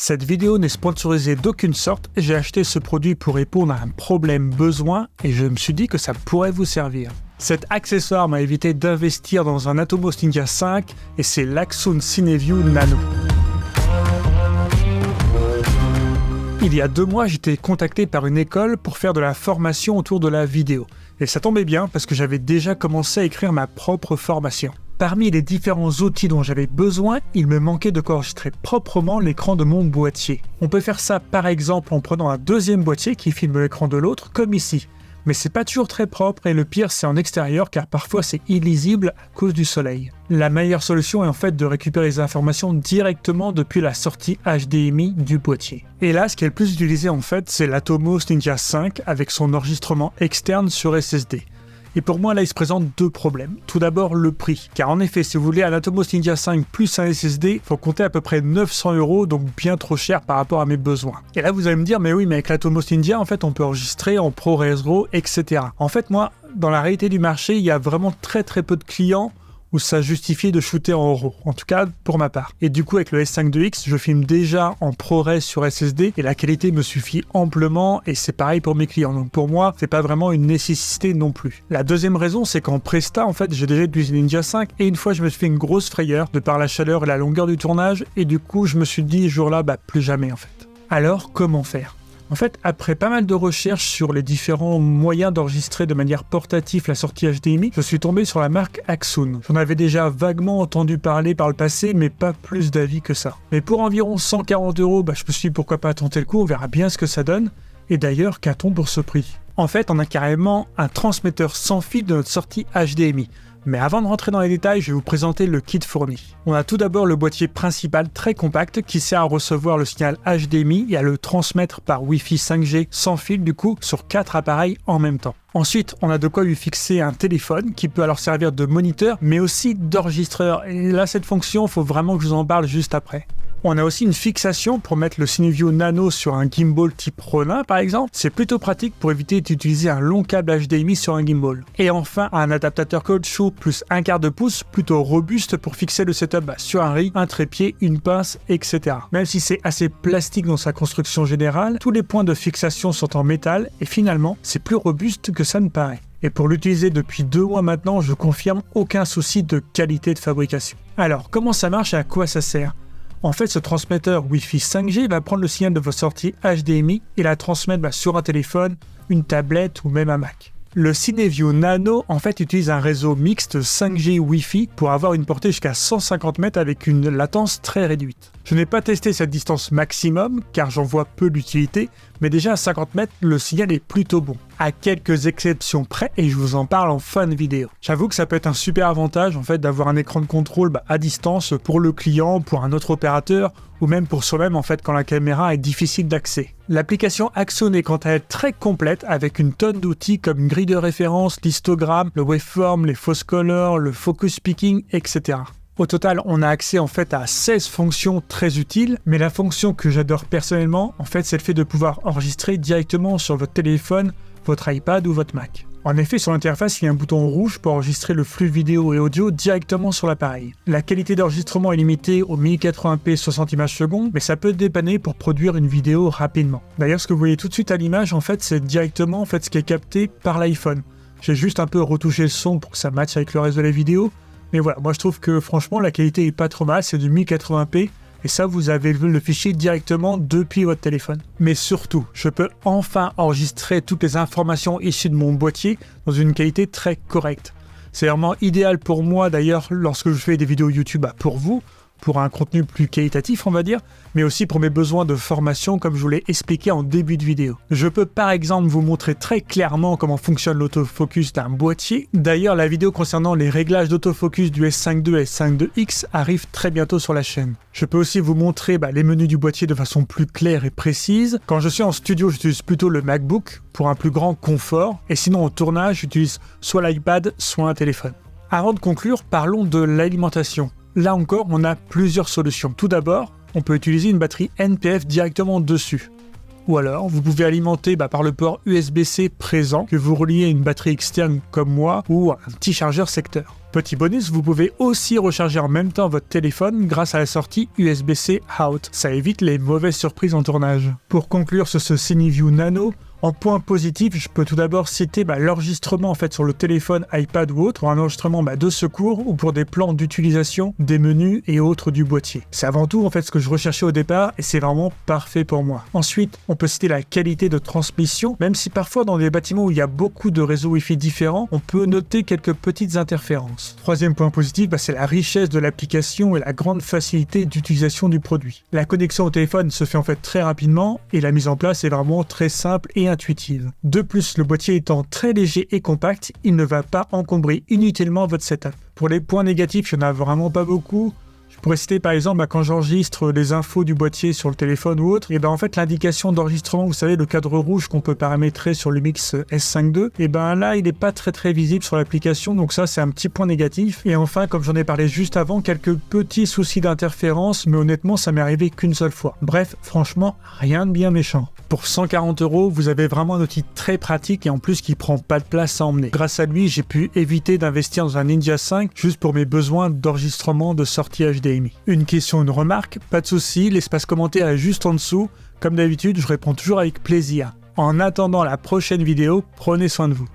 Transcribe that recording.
Cette vidéo n'est sponsorisée d'aucune sorte, j'ai acheté ce produit pour répondre à un problème besoin et je me suis dit que ça pourrait vous servir. Cet accessoire m'a évité d'investir dans un Atomos Ninja 5 et c'est l'Axoon CineView Nano. Il y a 2 mois, j'étais contacté par une école pour faire de la formation autour de la vidéo. Et ça tombait bien parce que j'avais déjà commencé à écrire ma propre formation. Parmi les différents outils dont j'avais besoin, il me manquait de quoi enregistrer proprement l'écran de mon boîtier. On peut faire ça par exemple en prenant un deuxième boîtier qui filme l'écran de l'autre, comme ici. Mais c'est pas toujours très propre et le pire c'est en extérieur car parfois c'est illisible à cause du soleil. La meilleure solution est en fait de récupérer les informations directement depuis la sortie HDMI du boîtier. Et là ce qui est le plus utilisé en fait c'est l'Atomos Ninja 5 avec son enregistrement externe sur SSD. Et pour moi, là, il se présente 2 problèmes. Tout d'abord, le prix. Car en effet, si vous voulez un Atomos Ninja 5 plus un SSD, il faut compter à peu près 900 €, donc bien trop cher par rapport à mes besoins. Et là, vous allez me dire, mais oui, mais avec l'Atomos Ninja, en fait, on peut enregistrer en ProRes RAW, etc. En fait, moi, dans la réalité du marché, il y a vraiment très peu de clients où ça justifiait de shooter en RAW, en tout cas pour ma part. Et du coup avec le S5 IIX, je filme déjà en ProRes sur SSD et la qualité me suffit amplement et c'est pareil pour mes clients. Donc pour moi, c'est pas vraiment une nécessité non plus. La deuxième raison, c'est qu'en Presta, en fait, j'ai déjà utilisé Ninja 5 et une fois je me suis fait une grosse frayeur de par la chaleur et la longueur du tournage et du coup je me suis dit ce jour-là, plus jamais en fait. Alors comment faire ? En fait, après pas mal de recherches sur les différents moyens d'enregistrer de manière portative la sortie HDMI, je suis tombé sur la marque Axoon. J'en avais déjà vaguement entendu parler par le passé, mais pas plus d'avis que ça. Mais pour environ 140 €, je me suis dit pourquoi pas tenter le coup, on verra bien ce que ça donne. Et d'ailleurs, qu'a-t-on pour ce prix ? En fait, on a carrément un transmetteur sans fil de notre sortie HDMI. Mais avant de rentrer dans les détails, je vais vous présenter le kit fourni. On a tout d'abord le boîtier principal très compact qui sert à recevoir le signal HDMI et à le transmettre par Wi-Fi 5G sans fil du coup sur 4 appareils en même temps. Ensuite, on a de quoi lui fixer un téléphone qui peut alors servir de moniteur mais aussi d'enregistreur. Et là, cette fonction, il faut vraiment que je vous en parle juste après. On a aussi une fixation pour mettre le CineView Nano sur un gimbal type Ronin par exemple. C'est plutôt pratique pour éviter d'utiliser un long câble HDMI sur un gimbal. Et enfin, un adaptateur caoutchouc plus 1/4 de pouce plutôt robuste pour fixer le setup sur un rig, un trépied, une pince, etc. Même si c'est assez plastique dans sa construction générale, tous les points de fixation sont en métal et finalement, c'est plus robuste que ça ne paraît. Et pour l'utiliser depuis 2 mois maintenant, je confirme aucun souci de qualité de fabrication. Alors, comment ça marche et à quoi ça sert ? En fait, ce transmetteur Wi-Fi 5G va prendre le signal de vos sorties HDMI et la transmettre sur un téléphone, une tablette ou même un Mac. Le CineView Nano, en fait, utilise un réseau mixte 5G Wi-Fi pour avoir une portée jusqu'à 150 mètres avec une latence très réduite. Je n'ai pas testé cette distance maximum car j'en vois peu d'utilité, mais déjà à 50 mètres, le signal est plutôt bon. À quelques exceptions près et je vous en parle en fin de vidéo. J'avoue que ça peut être un super avantage en fait d'avoir un écran de contrôle à distance pour le client, pour un autre opérateur ou même pour soi-même en fait quand la caméra est difficile d'accès. L'application Axoon est quant à elle très complète avec une tonne d'outils comme une grille de référence, l'histogramme, le waveform, les focus color, le focus picking, etc. Au total, on a accès en fait à 16 fonctions très utiles, mais la fonction que j'adore personnellement, en fait, c'est le fait de pouvoir enregistrer directement sur votre téléphone, votre iPad ou votre Mac. En effet, sur l'interface, il y a un bouton rouge pour enregistrer le flux vidéo et audio directement sur l'appareil. La qualité d'enregistrement est limitée au 1080p 60 images secondes, mais ça peut dépanner pour produire une vidéo rapidement. D'ailleurs, ce que vous voyez tout de suite à l'image, en fait, c'est directement ce qui est capté par l'iPhone. J'ai juste un peu retouché le son pour que ça matche avec le reste de la vidéo. Mais voilà, moi je trouve que franchement la qualité est pas trop mal, c'est du 1080p et ça vous avez le fichier directement depuis votre téléphone. Mais surtout, je peux enfin enregistrer toutes les informations issues de mon boîtier dans une qualité très correcte. C'est vraiment idéal pour moi d'ailleurs lorsque je fais des vidéos YouTube pour vous, pour un contenu plus qualitatif on va dire, mais aussi pour mes besoins de formation comme je vous l'ai expliqué en début de vidéo. Je peux par exemple vous montrer très clairement comment fonctionne l'autofocus d'un boîtier. D'ailleurs la vidéo concernant les réglages d'autofocus du S5 II et S5 IIX arrive très bientôt sur la chaîne. Je peux aussi vous montrer les menus du boîtier de façon plus claire et précise. Quand je suis en studio j'utilise plutôt le MacBook pour un plus grand confort et sinon au tournage j'utilise soit l'iPad soit un téléphone. Avant de conclure, parlons de l'alimentation. Là encore, on a plusieurs solutions. Tout d'abord, on peut utiliser une batterie NPF directement dessus. Ou alors, vous pouvez alimenter par le port USB-C présent, que vous reliez à une batterie externe comme moi, ou un petit chargeur secteur. Petit bonus, vous pouvez aussi recharger en même temps votre téléphone grâce à la sortie USB-C Out. Ça évite les mauvaises surprises en tournage. Pour conclure sur ce CineView Nano, en point positif, je peux tout d'abord citer l'enregistrement sur le téléphone, iPad ou autre, pour un enregistrement de secours ou pour des plans d'utilisation des menus et autres du boîtier. C'est avant tout ce que je recherchais au départ et c'est vraiment parfait pour moi. Ensuite, on peut citer la qualité de transmission, même si parfois dans des bâtiments où il y a beaucoup de réseaux Wi-Fi différents, on peut noter quelques petites interférences. Troisième point positif, c'est la richesse de l'application et la grande facilité d'utilisation du produit. La connexion au téléphone se fait très rapidement et la mise en place est vraiment très simple et intuitive. De plus, le boîtier étant très léger et compact, il ne va pas encombrer inutilement votre setup. Pour les points négatifs, il n'y en a vraiment pas beaucoup. Je pourrais citer par exemple quand j'enregistre les infos du boîtier sur le téléphone ou autre, et l'indication d'enregistrement, vous savez, le cadre rouge qu'on peut paramétrer sur le Lumix S5 II, là il n'est pas très visible sur l'application, donc ça c'est un petit point négatif. Et enfin, comme j'en ai parlé juste avant, quelques petits soucis d'interférence, mais honnêtement ça m'est arrivé qu'une seule fois. Bref, franchement, rien de bien méchant. Pour 140 €, vous avez vraiment un outil très pratique et en plus qui prend pas de place à emmener. Grâce à lui, j'ai pu éviter d'investir dans un Ninja 5 juste pour mes besoins d'enregistrement de sortie HDMI. Une question, une remarque, pas de souci, l'espace commentaire est juste en dessous. Comme d'habitude, je réponds toujours avec plaisir. En attendant la prochaine vidéo, prenez soin de vous.